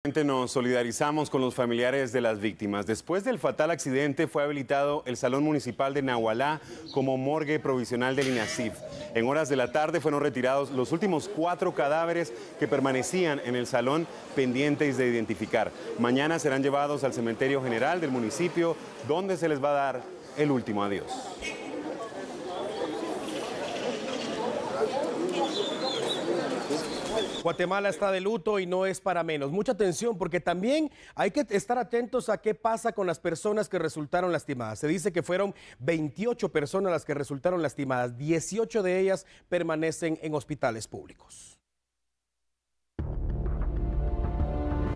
Nos solidarizamos con los familiares de las víctimas. Después del fatal accidente fue habilitado el Salón Municipal de Nahualá como morgue provisional del INASIF. En horas de la tarde fueron retirados los últimos 4 cadáveres que permanecían en el salón pendientes de identificar. Mañana serán llevados al cementerio general del municipio, donde se les va a dar el último adiós. Guatemala está de luto y no es para menos. Mucha atención porque también hay que estar atentos a qué pasa con las personas que resultaron lastimadas. Se dice que fueron 28 personas las que resultaron lastimadas. 18 de ellas permanecen en hospitales públicos.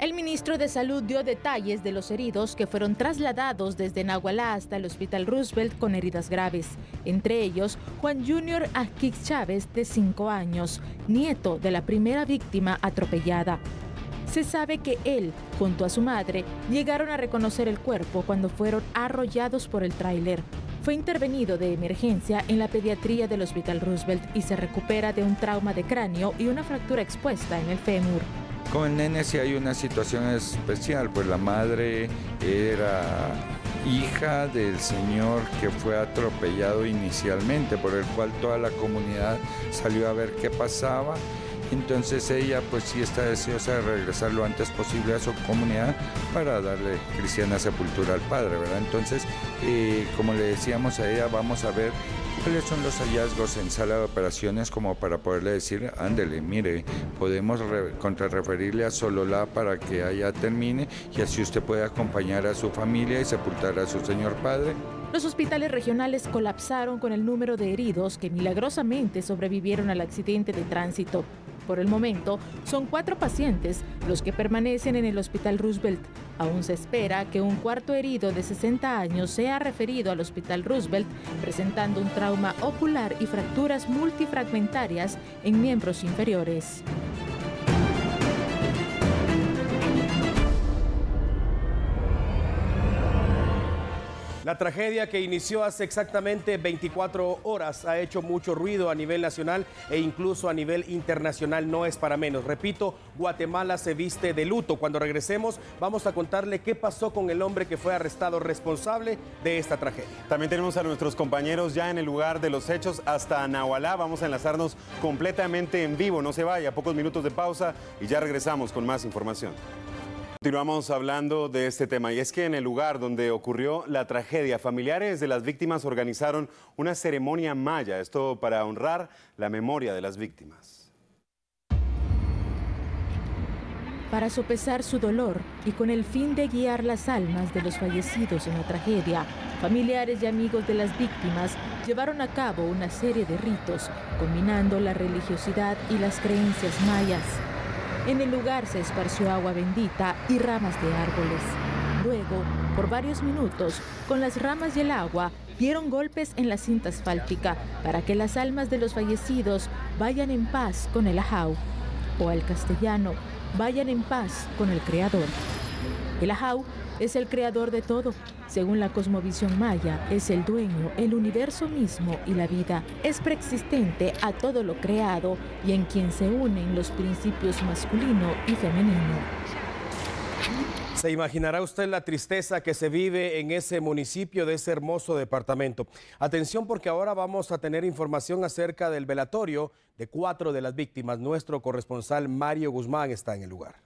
El ministro de Salud dio detalles de los heridos que fueron trasladados desde Nahualá hasta el Hospital Roosevelt con heridas graves. Entre ellos, Juan Junior Aquiz Chávez, de 5 años, nieto de la primera víctima atropellada. Se sabe que él, junto a su madre, llegaron a reconocer el cuerpo cuando fueron arrollados por el tráiler. Fue intervenido de emergencia en la pediatría del Hospital Roosevelt y se recupera de un trauma de cráneo y una fractura expuesta en el fémur. Con el nene sí hay una situación especial, pues la madre era hija del señor que fue atropellado inicialmente, por el cual toda la comunidad salió a ver qué pasaba. Entonces ella pues sí está deseosa de regresar lo antes posible a su comunidad para darle cristiana sepultura al padre, ¿verdad? Entonces, como le decíamos a ella, vamos a ver cuáles son los hallazgos en sala de operaciones como para poderle decir, ándele, mire, podemos contrarreferirle a Sololá para que allá termine y así usted puede acompañar a su familia y sepultar a su señor padre. Los hospitales regionales colapsaron con el número de heridos que milagrosamente sobrevivieron al accidente de tránsito. Por el momento, son 4 pacientes los que permanecen en el Hospital Roosevelt. Aún se espera que un cuarto herido de 60 años sea referido al Hospital Roosevelt, presentando un trauma ocular y fracturas multifragmentarias en miembros inferiores. La tragedia que inició hace exactamente 24 horas ha hecho mucho ruido a nivel nacional e incluso a nivel internacional. No es para menos. Repito, Guatemala se viste de luto. Cuando regresemos vamos a contarle qué pasó con el hombre que fue arrestado responsable de esta tragedia. También tenemos a nuestros compañeros ya en el lugar de los hechos hasta Nahualá. Vamos a enlazarnos completamente en vivo. No se vaya, pocos minutos de pausa y ya regresamos con más información. Continuamos hablando de este tema y es que en el lugar donde ocurrió la tragedia, familiares de las víctimas organizaron una ceremonia maya, esto para honrar la memoria de las víctimas. Para sopesar su dolor y con el fin de guiar las almas de los fallecidos en la tragedia, familiares y amigos de las víctimas llevaron a cabo una serie de ritos, combinando la religiosidad y las creencias mayas. En el lugar se esparció agua bendita y ramas de árboles. Luego, por varios minutos, con las ramas y el agua, dieron golpes en la cinta asfáltica para que las almas de los fallecidos vayan en paz con el Ajau, o al castellano, vayan en paz con el Creador. El Ajau es el creador de todo. Según la cosmovisión maya, es el dueño, el universo mismo y la vida. Es preexistente a todo lo creado y en quien se unen los principios masculino y femenino. Se imaginará usted la tristeza que se vive en ese municipio de ese hermoso departamento. Atención porque ahora vamos a tener información acerca del velatorio de 4 de las víctimas. Nuestro corresponsal Mario Guzmán está en el lugar.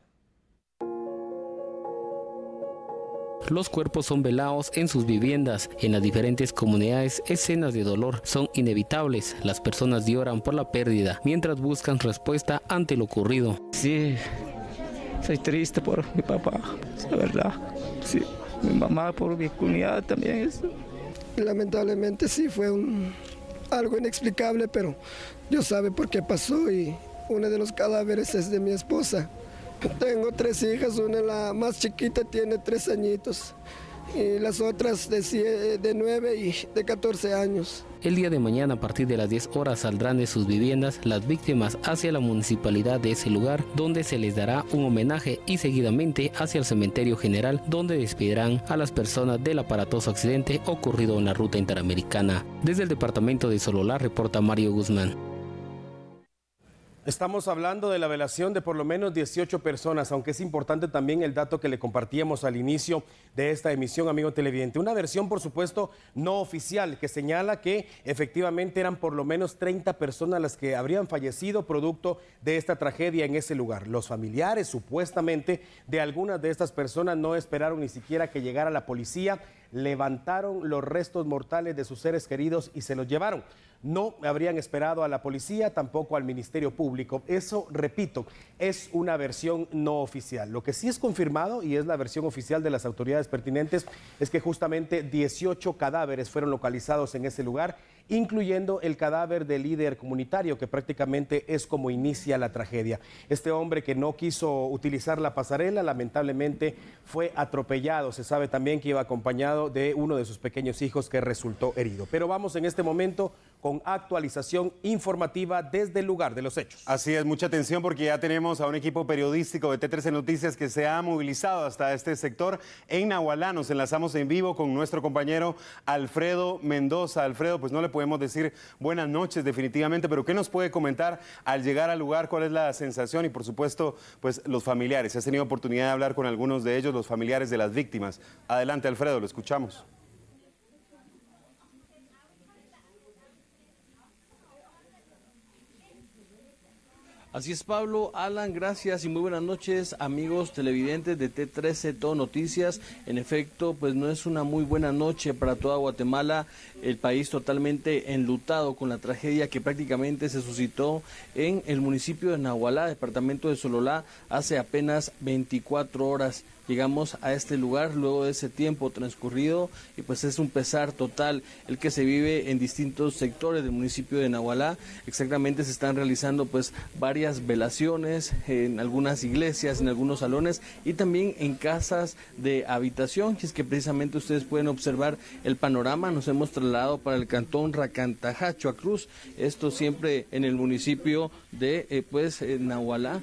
Los cuerpos son velados en sus viviendas. En las diferentes comunidades, escenas de dolor son inevitables. Las personas lloran por la pérdida, mientras buscan respuesta ante lo ocurrido. Sí, soy triste por mi papá, la verdad. Sí, mi mamá por mi cuñada también. Lamentablemente sí, fue algo inexplicable, pero Dios sabe por qué pasó y uno de los cadáveres es de mi esposa. Tengo 3 hijas, una la más chiquita tiene 3 añitos y las otras de 9 y de 14 años. El día de mañana a partir de las 10 horas saldrán de sus viviendas las víctimas hacia la municipalidad de ese lugar, donde se les dará un homenaje y seguidamente hacia el cementerio general, donde despedirán a las personas del aparatoso accidente ocurrido en la ruta interamericana. Desde el departamento de Sololá reporta Mario Guzmán. Estamos hablando de la velación de por lo menos 18 personas, aunque es importante también el dato que le compartíamos al inicio de esta emisión, amigo televidente. Una versión, por supuesto, no oficial, que señala que efectivamente eran por lo menos 30 personas las que habrían fallecido producto de esta tragedia en ese lugar. Los familiares, supuestamente, de algunas de estas personas no esperaron ni siquiera que llegara la policía, levantaron los restos mortales de sus seres queridos y se los llevaron. No habrían esperado a la policía, tampoco al Ministerio Público. Eso, repito, es una versión no oficial. Lo que sí es confirmado, y es la versión oficial de las autoridades pertinentes, es que justamente 18 cadáveres fueron localizados en ese lugar, incluyendo el cadáver del líder comunitario, que prácticamente es como inicia la tragedia. Este hombre que no quiso utilizar la pasarela, lamentablemente fue atropellado. Se sabe también que iba acompañado de uno de sus pequeños hijos que resultó herido. Pero vamos en este momento con actualización informativa desde el lugar de los hechos. Así es, mucha atención porque ya tenemos a un equipo periodístico de T13 Noticias que se ha movilizado hasta este sector en Nahualá. Nos enlazamos en vivo con nuestro compañero Alfredo Mendoza. Alfredo, pues no le podemos decir buenas noches definitivamente, pero ¿qué nos puede comentar al llegar al lugar? ¿Cuál es la sensación? Y por supuesto, pues los familiares. ¿Has tenido oportunidad de hablar con algunos de ellos, los familiares de las víctimas? Adelante, Alfredo, lo escuchamos. Así es, Pablo, Alan, gracias y muy buenas noches, amigos televidentes de T13 Todo Noticias. En efecto, pues no es una muy buena noche para toda Guatemala, el país totalmente enlutado con la tragedia que prácticamente se suscitó en el municipio de Nahualá, departamento de Sololá, hace apenas 24 horas. Llegamos a este lugar luego de ese tiempo transcurrido y pues es un pesar total el que se vive en distintos sectores del municipio de Nahualá. Exactamente se están realizando pues varias velaciones en algunas iglesias, en algunos salones y también en casas de habitación. Y es que precisamente ustedes pueden observar el panorama. Nos hemos trasladado para el cantón Racantajá, Chuacruz, esto siempre en el municipio de Nahualá.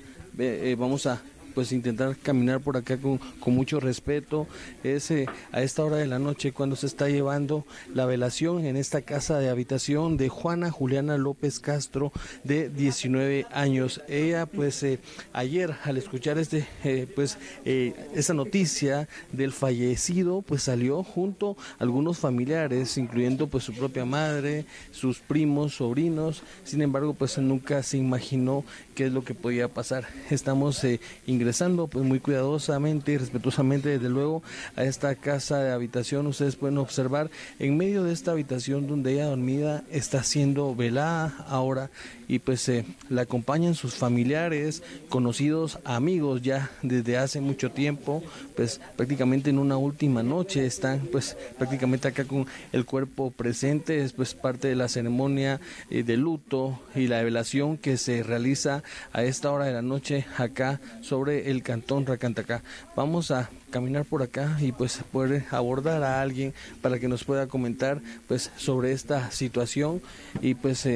Vamos a pues intentar caminar por acá con mucho respeto. Es a esta hora de la noche cuando se está llevando la velación en esta casa de habitación de Juana Juliana López Castro, de 19 años. Ella pues ayer al escuchar esa noticia del fallecido, pues salió junto a algunos familiares, incluyendo pues su propia madre, sus primos, sobrinos. Sin embargo, pues nunca se imaginó qué es lo que podía pasar. Estamos ingresando pues muy cuidadosamente y respetuosamente, desde luego, a esta casa de habitación. Ustedes pueden observar en medio de esta habitación donde ella dormida está siendo velada ahora, y pues la acompañan sus familiares, conocidos, amigos ya desde hace mucho tiempo. Pues prácticamente en una última noche están pues prácticamente acá con el cuerpo presente. Es pues parte de la ceremonia de luto y la velación que se realiza a esta hora de la noche acá sobre el cantón Racantajá. Vamos a caminar por acá y pues poder abordar a alguien para que nos pueda comentar pues sobre esta situación y pues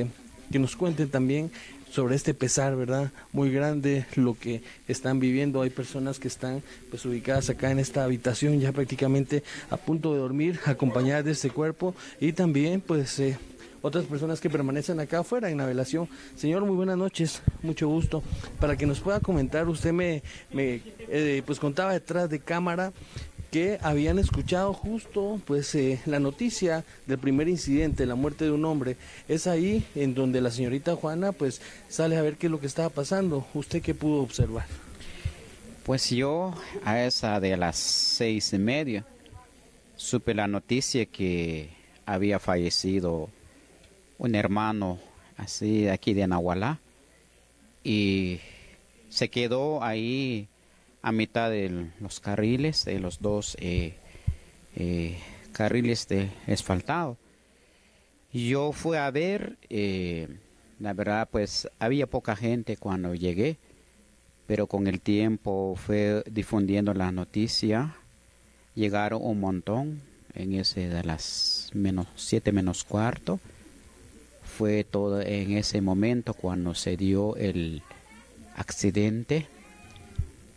que nos cuenten también sobre este pesar, ¿verdad? Muy grande lo que están viviendo. Hay personas que están pues ubicadas acá en esta habitación ya prácticamente a punto de dormir, acompañadas de este cuerpo, y también pues otras personas que permanecen acá afuera en la velación. Señor, muy buenas noches, mucho gusto. Para que nos pueda comentar, usted me pues contaba detrás de cámara que habían escuchado justo pues la noticia del primer incidente, la muerte de un hombre. Es ahí en donde la señorita Juana pues sale a ver qué es lo que estaba pasando. ¿Usted qué pudo observar? Pues yo a esa de las 6:30 supe la noticia que había fallecido un hermano así aquí de Nahualá, y se quedó ahí a mitad de los carriles, de los dos carriles de asfaltado. Yo fui a ver, la verdad pues había poca gente cuando llegué, pero con el tiempo fue difundiendo la noticia, llegaron un montón en ese de las 7 menos cuarto. Fue todo en ese momento cuando se dio el accidente.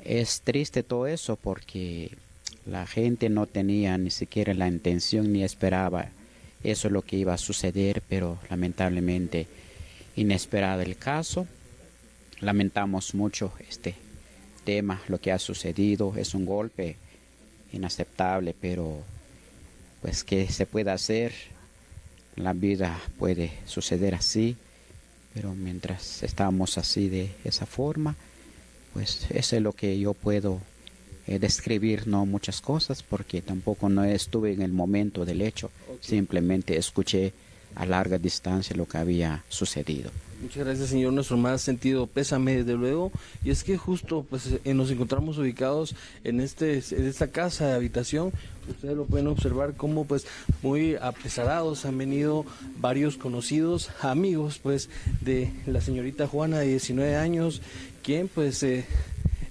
Es triste todo eso porque la gente no tenía ni siquiera la intención ni esperaba eso lo que iba a suceder, pero lamentablemente inesperado el caso. lamentamos mucho este tema, lo que ha sucedido. Es un golpe inaceptable, pero pues ¿qué se puede hacer? La vida puede suceder así, pero mientras estamos así de esa forma, pues eso es lo que yo puedo describir, no muchas cosas, porque tampoco no estuve en el momento del hecho, simplemente escuché a larga distancia lo que había sucedido. Muchas gracias, señor. Nuestro más sentido pésame, desde luego. Y es que justo pues nos encontramos ubicados en esta casa de habitación. Ustedes lo pueden observar como pues muy apesarados han venido varios conocidos, amigos pues de la señorita Juana de 19 años, quien pues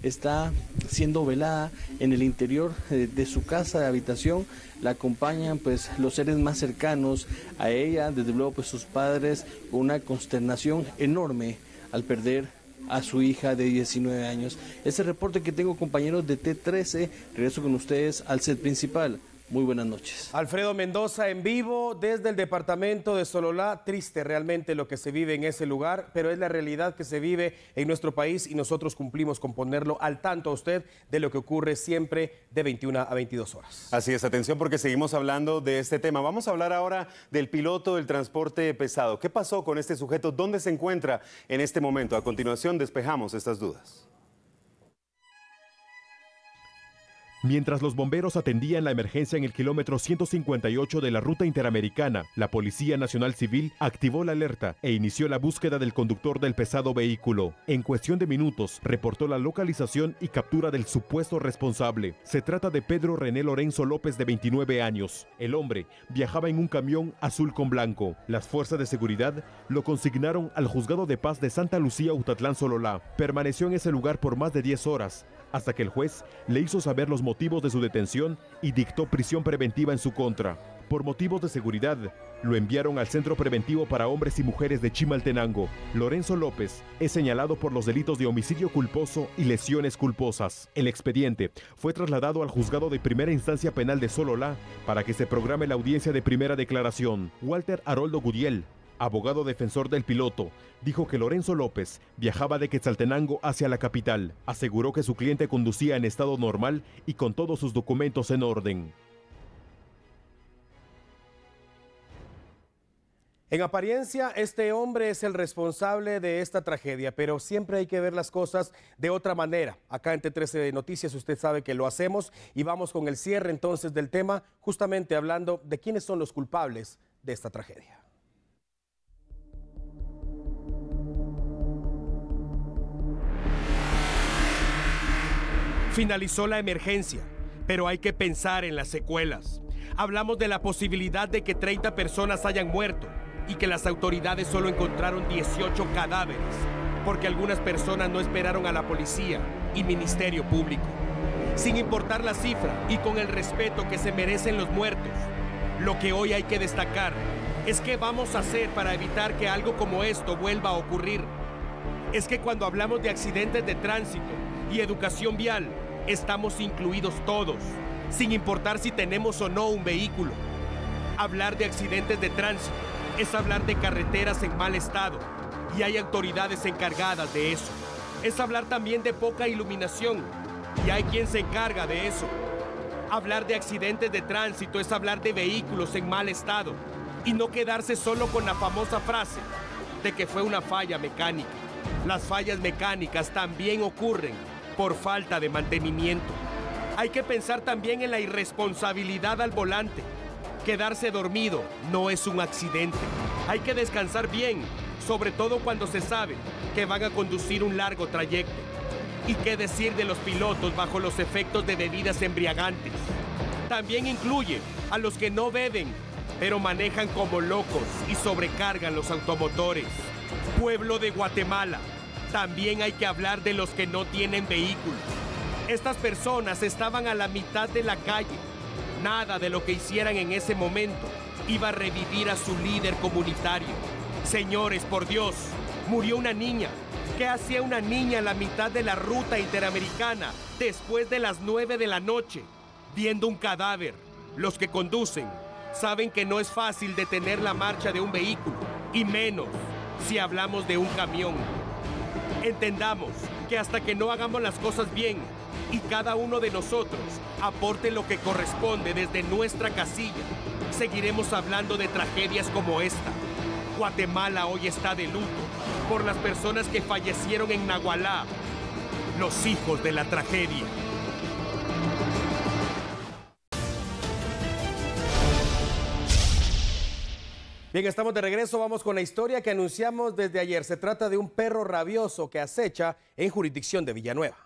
está siendo velada en el interior de su casa de habitación. La acompañan pues los seres más cercanos a ella, desde luego pues sus padres, con una consternación enorme al perder a su hija de 19 años. Ese reporte que tengo, compañeros de T13, regreso con ustedes al set principal. Muy buenas noches. Alfredo Mendoza en vivo desde el departamento de Sololá. Triste realmente lo que se vive en ese lugar, pero es la realidad que se vive en nuestro país y nosotros cumplimos con ponerlo al tanto a usted de lo que ocurre siempre de 21 a 22 horas. Así es, atención porque seguimos hablando de este tema. Vamos a hablar ahora del piloto del transporte pesado. ¿Qué pasó con este sujeto? ¿Dónde se encuentra en este momento? A continuación despejamos estas dudas. Mientras los bomberos atendían la emergencia en el kilómetro 158 de la ruta interamericana, la Policía Nacional Civil activó la alerta e inició la búsqueda del conductor del pesado vehículo. En cuestión de minutos, reportó la localización y captura del supuesto responsable. Se trata de Pedro René Lorenzo López, de 29 años. El hombre viajaba en un camión azul con blanco. Las fuerzas de seguridad lo consignaron al Juzgado de Paz de Santa Lucía, Utatlán, Sololá. Permaneció en ese lugar por más de 10 horas, hasta que el juez le hizo saber los motivos de su detención y dictó prisión preventiva en su contra. Por motivos de seguridad, lo enviaron al Centro Preventivo para Hombres y Mujeres de Chimaltenango. Lorenzo López es señalado por los delitos de homicidio culposo y lesiones culposas. El expediente fue trasladado al Juzgado de Primera Instancia Penal de Sololá para que se programe la audiencia de primera declaración. Walter Haroldo Gudiel, abogado defensor del piloto, dijo que Lorenzo López viajaba de Quetzaltenango hacia la capital. Aseguró que su cliente conducía en estado normal y con todos sus documentos en orden. En apariencia, este hombre es el responsable de esta tragedia, pero siempre hay que ver las cosas de otra manera. Acá en T13 Noticias usted sabe que lo hacemos y vamos con el cierre entonces del tema, justamente hablando de quiénes son los culpables de esta tragedia. Finalizó la emergencia, pero hay que pensar en las secuelas. Hablamos de la posibilidad de que 30 personas hayan muerto y que las autoridades solo encontraron 18 cadáveres, porque algunas personas no esperaron a la policía y Ministerio Público. Sin importar la cifra y con el respeto que se merecen los muertos, lo que hoy hay que destacar es qué vamos a hacer para evitar que algo como esto vuelva a ocurrir. Es que cuando hablamos de accidentes de tránsito y educación vial, estamos incluidos todos, sin importar si tenemos o no un vehículo. Hablar de accidentes de tránsito es hablar de carreteras en mal estado, y hay autoridades encargadas de eso. Es hablar también de poca iluminación, y hay quien se encarga de eso. Hablar de accidentes de tránsito es hablar de vehículos en mal estado, y no quedarse solo con la famosa frase de que fue una falla mecánica. Las fallas mecánicas también ocurren por falta de mantenimiento. Hay que pensar también en la irresponsabilidad al volante. Quedarse dormido no es un accidente. Hay que descansar bien, sobre todo cuando se sabe que van a conducir un largo trayecto. ¿Y qué decir de los pilotos bajo los efectos de bebidas embriagantes? También incluye a los que no beben, pero manejan como locos y sobrecargan los automotores. Pueblo de Guatemala, también hay que hablar de los que no tienen vehículo. Estas personas estaban a la mitad de la calle. Nada de lo que hicieran en ese momento iba a revivir a su líder comunitario. Señores, por Dios, murió una niña. ¿Qué hacía una niña a la mitad de la ruta interamericana después de las 9 de la noche, viendo un cadáver? Los que conducen saben que no es fácil detener la marcha de un vehículo, y menos si hablamos de un camión. Entendamos que hasta que no hagamos las cosas bien y cada uno de nosotros aporte lo que corresponde desde nuestra casilla, seguiremos hablando de tragedias como esta. Guatemala hoy está de luto por las personas que fallecieron en Nagualá, los hijos de la tragedia. Bien, estamos de regreso, vamos con la historia que anunciamos desde ayer. Se trata de un perro rabioso que acecha en jurisdicción de Villanueva.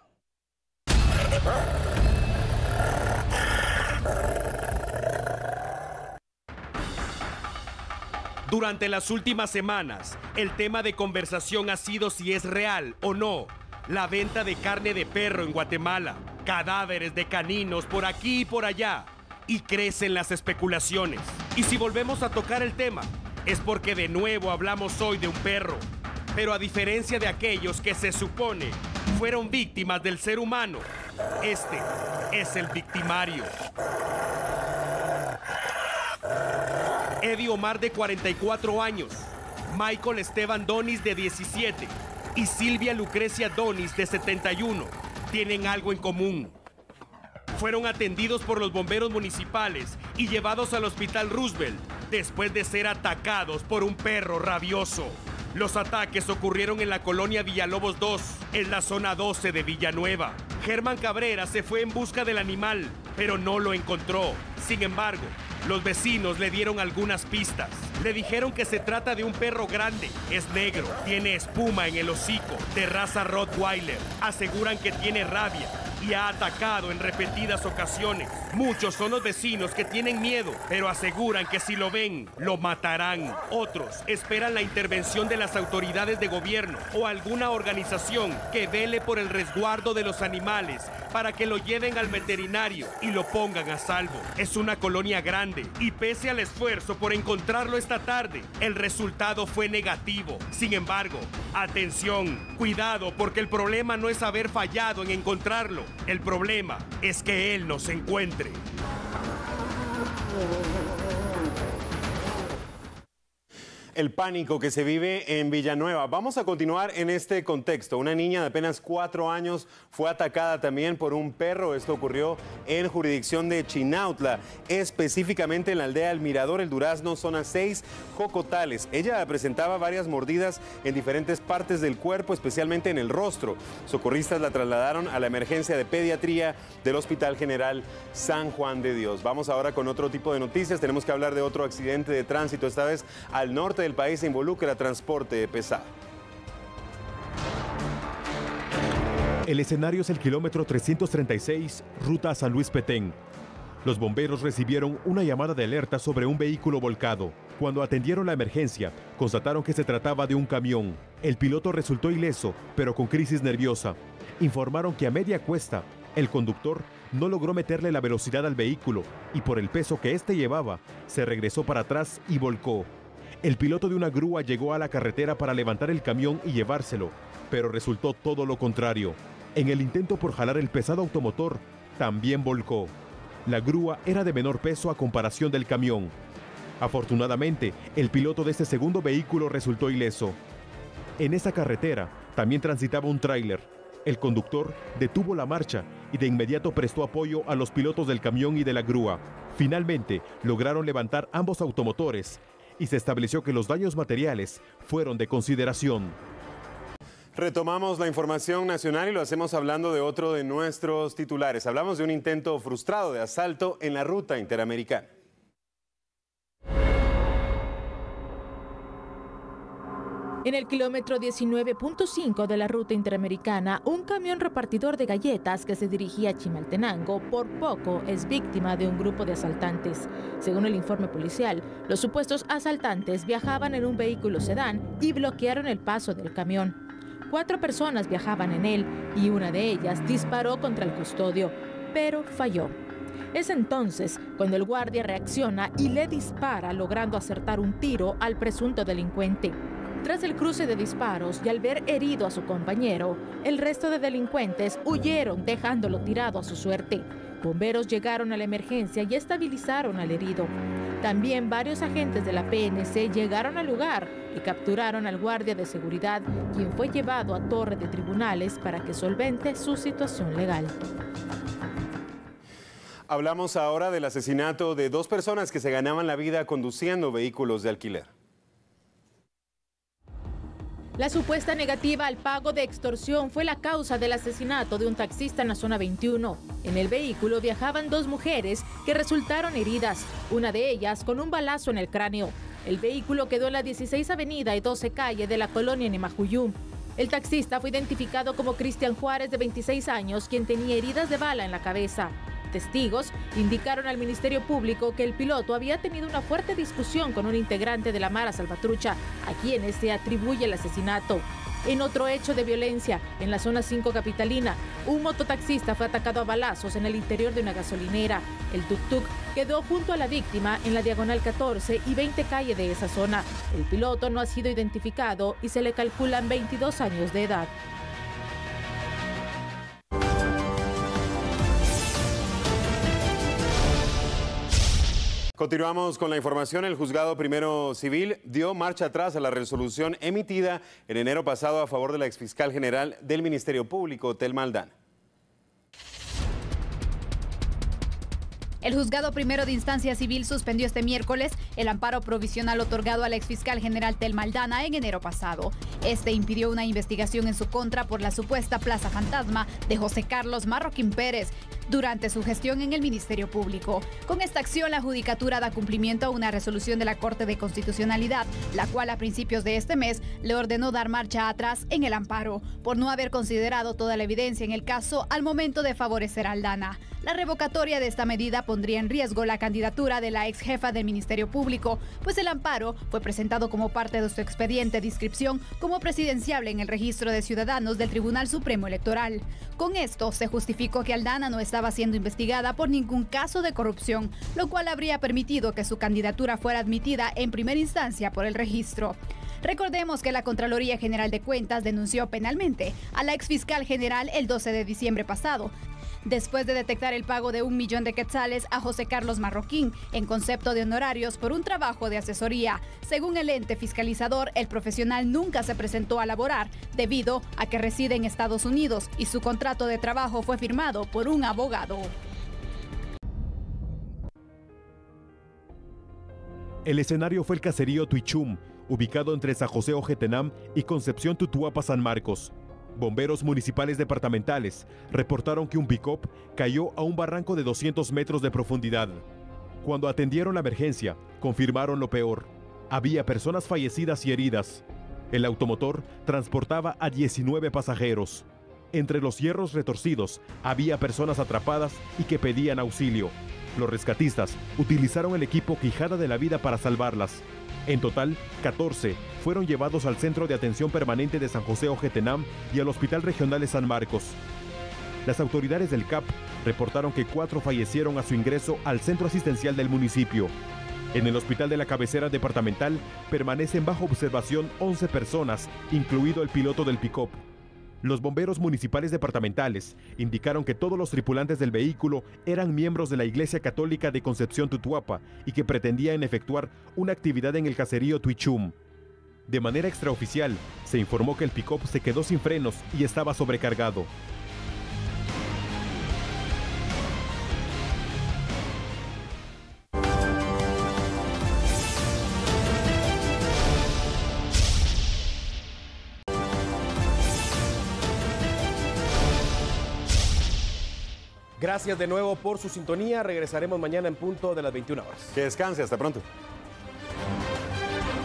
Durante las últimas semanas, el tema de conversación ha sido si es real o no la venta de carne de perro en Guatemala, cadáveres de caninos por aquí y por allá, y crecen las especulaciones. Y si volvemos a tocar el tema, es porque de nuevo hablamos hoy de un perro, pero a diferencia de aquellos que se supone fueron víctimas del ser humano, este es el victimario. Eddie Omar, de 44 años, Michael Esteban Donis, de 17, y Silvia Lucrecia Donis, de 71, tienen algo en común. Fueron atendidos por los bomberos municipales y llevados al Hospital Roosevelt después de ser atacados por un perro rabioso. Los ataques ocurrieron en la colonia Villalobos 2, en la zona 12 de Villanueva. Germán Cabrera se fue en busca del animal, pero no lo encontró. Sin embargo, los vecinos le dieron algunas pistas. Le dijeron que se trata de un perro grande, es negro, tiene espuma en el hocico, de raza Rottweiler. Aseguran que tiene rabia y ha atacado en repetidas ocasiones. Muchos son los vecinos que tienen miedo, pero aseguran que si lo ven, lo matarán. Otros esperan la intervención de las autoridades de gobierno o alguna organización que vele por el resguardo de los animales para que lo lleven al veterinario y lo pongan a salvo. Es una colonia grande y pese al esfuerzo por encontrarlo esta tarde, el resultado fue negativo. Sin embargo, atención, cuidado, porque el problema no es haber fallado en encontrarlo. El problema es que él nos encuentre. El pánico que se vive en Villanueva. Vamos a continuar en este contexto. Una niña de apenas 4 años fue atacada también por un perro. Esto ocurrió en jurisdicción de Chinautla, específicamente en la aldea El Mirador, El Durazno, zona 6, Jocotales. Ella presentaba varias mordidas en diferentes partes del cuerpo, especialmente en el rostro. Socorristas la trasladaron a la emergencia de pediatría del Hospital General San Juan de Dios. Vamos ahora con otro tipo de noticias. Tenemos que hablar de otro accidente de tránsito, esta vez al norte del país. Se involucra transporte pesado. El escenario es el kilómetro 336, ruta a San Luis Petén. Los bomberos recibieron una llamada de alerta sobre un vehículo volcado. Cuando atendieron la emergencia, constataron que se trataba de un camión. El piloto resultó ileso, pero con crisis nerviosa. Informaron que a media cuesta, el conductor no logró meterle la velocidad al vehículo y por el peso que éste llevaba, se regresó para atrás y volcó. El piloto de una grúa llegó a la carretera para levantar el camión y llevárselo, pero resultó todo lo contrario. En el intento por jalar el pesado automotor, también volcó. La grúa era de menor peso a comparación del camión. Afortunadamente, el piloto de este segundo vehículo resultó ileso. En esa carretera también transitaba un tráiler. El conductor detuvo la marcha y de inmediato prestó apoyo a los pilotos del camión y de la grúa. Finalmente, lograron levantar ambos automotores y se estableció que los daños materiales fueron de consideración. Retomamos la información nacional y lo hacemos hablando de otro de nuestros titulares. Hablamos de un intento frustrado de asalto en la ruta interamericana. En el kilómetro 19.5 de la ruta interamericana, un camión repartidor de galletas que se dirigía a Chimaltenango por poco es víctima de un grupo de asaltantes. Según el informe policial, los supuestos asaltantes viajaban en un vehículo sedán y bloquearon el paso del camión. 4 personas viajaban en él y una de ellas disparó contra el custodio, pero falló. Es entonces cuando el guardia reacciona y le dispara, logrando acertar un tiro al presunto delincuente. Tras el cruce de disparos y al ver herido a su compañero, el resto de delincuentes huyeron dejándolo tirado a su suerte. Bomberos llegaron a la emergencia y estabilizaron al herido. También varios agentes de la PNC llegaron al lugar, y capturaron al guardia de seguridad, quien fue llevado a Torre de Tribunales para que solvente su situación legal. Hablamos ahora del asesinato de 2 personas que se ganaban la vida conduciendo vehículos de alquiler. La supuesta negativa al pago de extorsión fue la causa del asesinato de un taxista en la zona 21. En el vehículo viajaban 2 mujeres que resultaron heridas, una de ellas con un balazo en el cráneo. El vehículo quedó en la 16 Avenida y 12 Calle de la colonia Nemajuyú. El taxista fue identificado como Cristian Juárez, de 26 años, quien tenía heridas de bala en la cabeza. Testigos indicaron al Ministerio Público que el piloto había tenido una fuerte discusión con un integrante de la Mara Salvatrucha, a quienes se atribuye el asesinato. En otro hecho de violencia, en la zona 5 capitalina, un mototaxista fue atacado a balazos en el interior de una gasolinera. El tuk-tuk quedó junto a la víctima en la diagonal 14 y 20 Calle de esa zona. El piloto no ha sido identificado y se le calculan 22 años de edad. Continuamos con la información. El Juzgado Primero Civil dio marcha atrás a la resolución emitida en enero pasado a favor de la exfiscal general del Ministerio Público, Thelma Aldana. El Juzgado Primero de Instancia Civil suspendió este miércoles el amparo provisional otorgado a la exfiscal general Thelma Aldana en enero pasado. Este impidió una investigación en su contra por la supuesta plaza fantasma de José Carlos Marroquín Pérez durante su gestión en el Ministerio Público. Con esta acción, la Judicatura da cumplimiento a una resolución de la Corte de Constitucionalidad, la cual a principios de este mes le ordenó dar marcha atrás en el amparo, por no haber considerado toda la evidencia en el caso al momento de favorecer a Aldana. La revocatoria de esta medida pondría en riesgo la candidatura de la ex jefa del Ministerio Público, pues el amparo fue presentado como parte de su expediente de inscripción como presidenciable en el registro de ciudadanos del Tribunal Supremo Electoral. Con esto se justificó que Aldana no estaba siendo investigada por ningún caso de corrupción, lo cual habría permitido que su candidatura fuera admitida en primera instancia por el registro. Recordemos que la Contraloría General de Cuentas denunció penalmente a la exfiscal general el 12 de diciembre pasado, después de detectar el pago de 1 millón de quetzales a José Carlos Marroquín en concepto de honorarios por un trabajo de asesoría. Según el ente fiscalizador, el profesional nunca se presentó a laborar debido a que reside en Estados Unidos y su contrato de trabajo fue firmado por un abogado. El escenario fue el caserío Tuichum, ubicado entre San José Ojetenam y Concepción Tutuapa San Marcos. Bomberos municipales departamentales reportaron que un pick-up cayó a un barranco de 200 metros de profundidad. Cuando atendieron la emergencia, confirmaron lo peor. Había personas fallecidas y heridas. El automotor transportaba a 19 pasajeros. Entre los hierros retorcidos había personas atrapadas y que pedían auxilio. Los rescatistas utilizaron el equipo Quijada de la Vida para salvarlas. En total, 14 fueron llevados al Centro de Atención Permanente de San José Ojetenam y al Hospital Regional de San Marcos. Las autoridades del CAP reportaron que 4 fallecieron a su ingreso al centro asistencial del municipio. En el hospital de la cabecera departamental permanecen bajo observación 11 personas, incluido el piloto del pick-up. Los bomberos municipales departamentales indicaron que todos los tripulantes del vehículo eran miembros de la Iglesia Católica de Concepción Tutuapa y que pretendían efectuar una actividad en el caserío Tuichum. De manera extraoficial, se informó que el pick-up se quedó sin frenos y estaba sobrecargado. Gracias de nuevo por su sintonía. Regresaremos mañana en punto de las 21 horas. Que descanse. Hasta pronto.